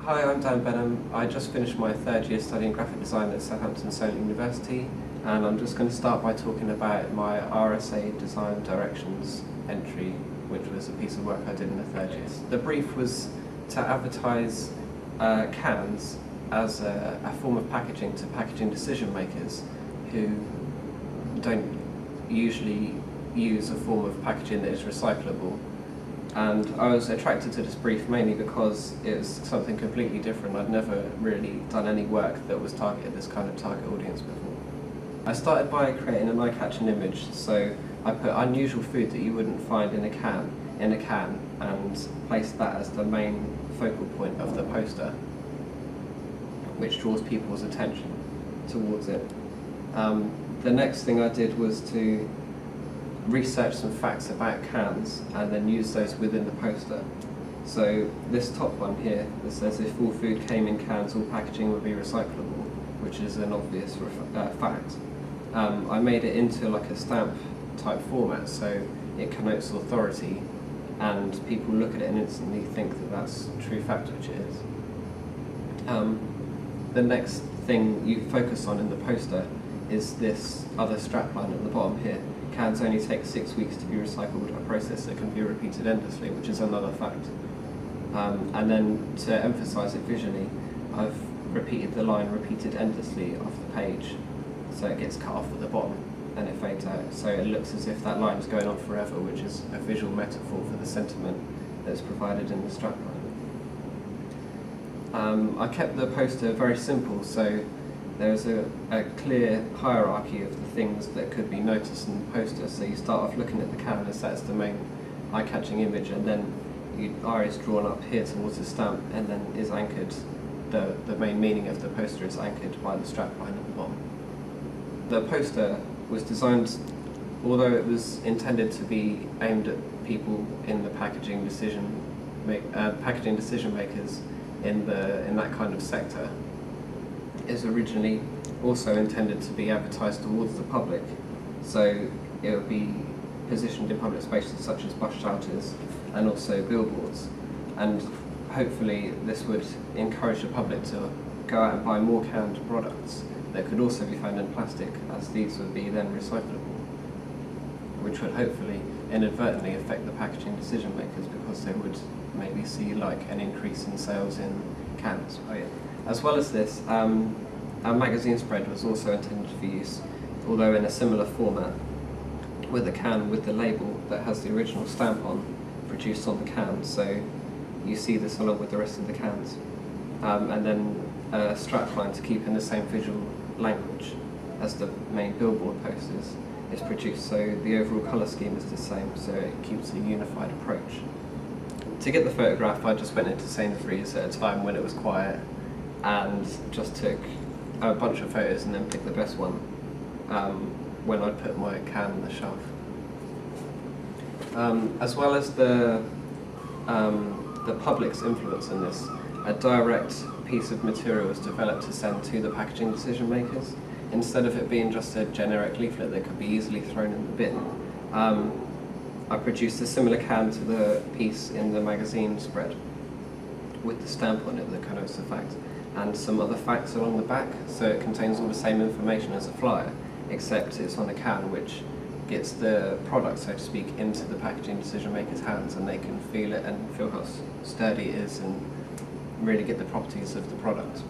Hi, I'm Benham. I just finished my third year studying graphic design at Southampton Solent University, and I'm just going to start by talking about my RSA design directions entry, which was a piece of work I did in the third year. The brief was to advertise cans as a form of packaging to packaging decision makers who don't usually use a form of packaging that is recyclable. And I was attracted to this brief mainly because it was something completely different. I'd never really done any work that was targeted this kind of target audience before. I started by creating an eye-catching image, so I put unusual food that you wouldn't find in a can and placed that as the main focal point of the poster, which draws people's attention towards it. The next thing I did was to research some facts about cans and then use those within the poster. So this top one here that says if all food came in cans, all packaging would be recyclable, which is an obvious fact. I made it into like a stamp type format, so it connotes authority and people look at it and instantly think that that's a true fact, which it is. The next thing you focus on in the poster is this other strapline at the bottom here. Cans only take 6 weeks to be recycled, a process that can be repeated endlessly, which is another fact. And then to emphasise it visually, I've repeated the line repeated endlessly off the page, so it gets cut off at the bottom and it fades out, so it looks as if that line is going on forever, which is a visual metaphor for the sentiment that's provided in the strapline. I kept the poster very simple, so there's a clear hierarchy of the things that could be noticed in the poster. So you start off looking at the can as that's the main eye-catching image, and then your eye is drawn up here towards the stamp and then is anchored, the main meaning of the poster is anchored by the strapline at the bottom. The poster was designed, although it was intended to be aimed at people in the packaging decision makers in that kind of sector, is originally also intended to be advertised towards the public, so it would be positioned in public spaces such as bus shelters and also billboards, and hopefully this would encourage the public to go out and buy more canned products that could also be found in plastic, as these would be then recyclable, which would hopefully inadvertently affect the packaging decision makers because they would maybe see like an increase in sales in cans. As well as this, our magazine spread was also intended for use, although in a similar format, with a can with the label that has the original stamp on, produced on the can, so you see this along with the rest of the cans. And then a strapline to keep in the same visual language as the main billboard posters is produced, so the overall colour scheme is the same, so it keeps a unified approach. To get the photograph, I just went into Sainsbury's at a time when it was quiet and just took a bunch of photos and then picked the best one when I put my can on the shelf. As well as the public's influence in this, a direct piece of material was developed to send to the packaging decision makers. Instead of it being just a generic leaflet that could be easily thrown in the bin, I produced a similar can to the piece in the magazine spread with the stamp on it that connotes the fact, and some other facts along the back, so it contains all the same information as a flyer, except it's on a can which gets the product, so to speak, into the packaging decision makers' hands, and they can feel it and feel how sturdy it is and really get the properties of the product.